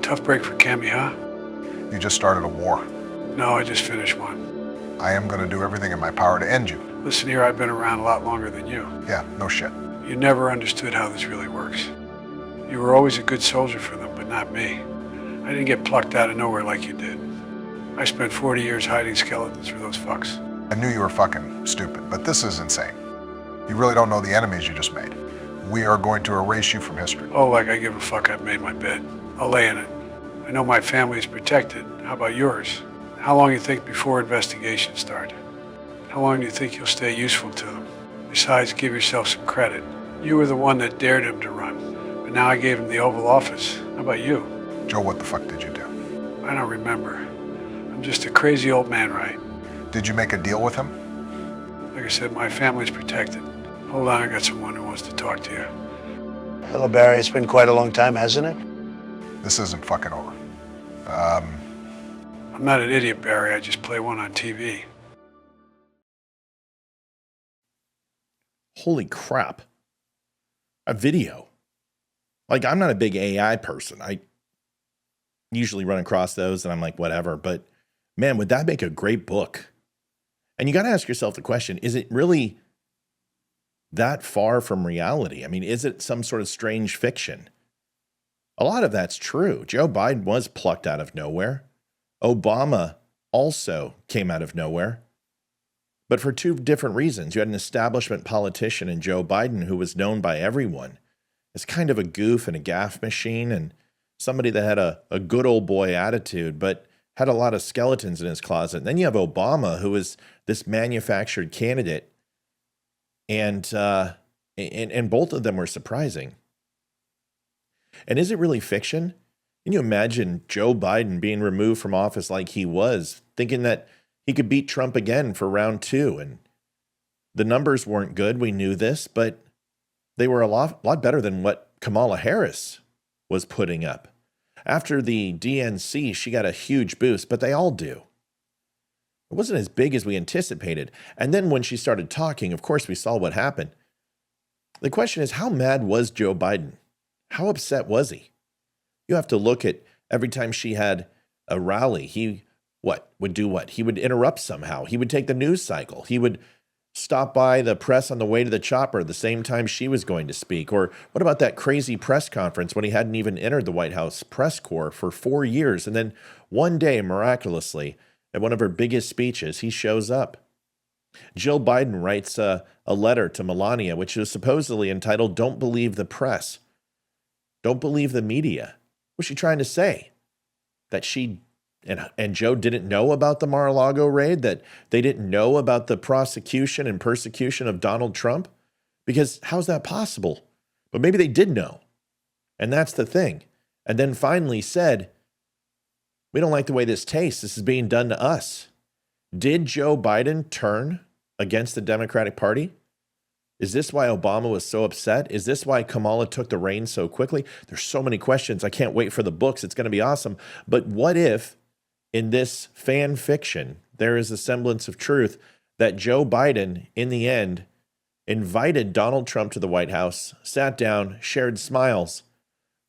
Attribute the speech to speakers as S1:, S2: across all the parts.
S1: Tough break for Cammy, huh?
S2: You just started a war.
S1: No, I just finished one.
S2: I am going to do everything in my power to end you.
S1: Listen here, I've been around a lot longer than you.
S2: Yeah, no shit.
S1: You never understood how this really works. You were always a good soldier for them, but not me. I didn't get plucked out of nowhere like you did. I spent 40 years hiding skeletons for those fucks.
S2: I knew you were fucking stupid, but this is insane. You really don't know the enemies you just made. We are going to erase you from history.
S1: Oh, like I give a fuck. I've made my bed. I'll lay in it. I know my family is protected. How about yours? How long you think before investigations start? How long do you think you'll stay useful to them? Besides, give yourself some credit. You were the one that dared him to run, but now I gave him the Oval Office. How about you?
S2: Joe, what the fuck did you do?
S1: I don't remember. I'm just a crazy old man, right?
S2: Did you make a deal with him?
S1: Like I said, my family's protected. Hold on, I got someone who wants to talk to you.
S3: Hello, Barry. It's been quite a long time, hasn't it?
S2: This isn't fucking over.
S1: I'm not an idiot, Barry. I just play one on TV.
S4: Holy crap. A video. Like, I'm not a big AI person. I usually run across those and I'm like, whatever. But man, would that make a great book? And you got to ask yourself the question, is it really that far from reality? I mean, is it some sort of strange fiction? A lot of that's true. Joe Biden was plucked out of nowhere. Obama also came out of nowhere. But for two different reasons. You had an establishment politician in Joe Biden who was known by everyone as kind of a goof and a gaffe machine and somebody that had a good old boy attitude, but had a lot of skeletons in his closet. And then you have Obama, who is this manufactured candidate. And both of them were surprising. And is it really fiction? Can you imagine Joe Biden being removed from office like he was, thinking that he could beat Trump again for round 2? And the numbers weren't good. We knew this, but they were a lot better than what Kamala Harris was putting up. After the DNC, she got a huge boost, but they all do. It wasn't as big as we anticipated. And then when she started talking, of course, we saw what happened. The question is, how mad was Joe Biden? How upset was he? You have to look at every time she had a rally, he would do what? He would interrupt somehow. He would take the news cycle. He would stop by the press on the way to the chopper the same time she was going to speak. Or what about that crazy press conference when he hadn't even entered the White House press corps for 4 years? And then one day, miraculously, at one of her biggest speeches, he shows up. Jill Biden writes a letter to Melania, which is supposedly entitled, "Don't Believe the Press." Don't believe the media. What's she trying to say? That she and Joe didn't know about the Mar-a-Lago raid? That they didn't know about the prosecution and persecution of Donald Trump? Because how's that possible? But maybe they did know. And that's the thing. And then finally said, we don't like the way this tastes. This is being done to us. Did Joe Biden turn against the Democratic Party? Is this why Obama was so upset? Is this why Kamala took the reins so quickly? There's so many questions. I can't wait for the books. It's going to be awesome. But what if in this fan fiction, there is a semblance of truth that Joe Biden, in the end, invited Donald Trump to the White House, sat down, shared smiles,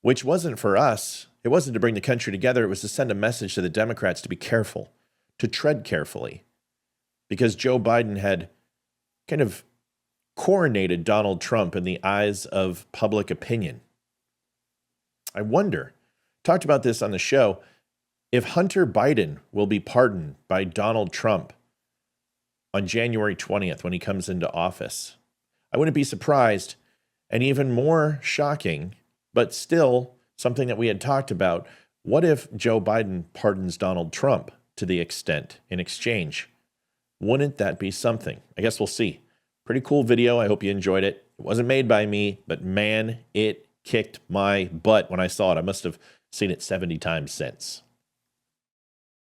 S4: which wasn't for us. It wasn't to bring the country together. It was to send a message to the Democrats to be careful, to tread carefully, because Joe Biden had kind of coronated Donald Trump in the eyes of public opinion. I wonder, talked about this on the show, if Hunter Biden will be pardoned by Donald Trump on January 20th when he comes into office. I wouldn't be surprised, and even more shocking, but still something that we had talked about, what if Joe Biden pardons Donald Trump to the extent in exchange? Wouldn't that be something? I guess we'll see. Pretty cool video. I hope you enjoyed it. It wasn't made by me, but man, it kicked my butt when I saw it. I must have seen it 70 times since.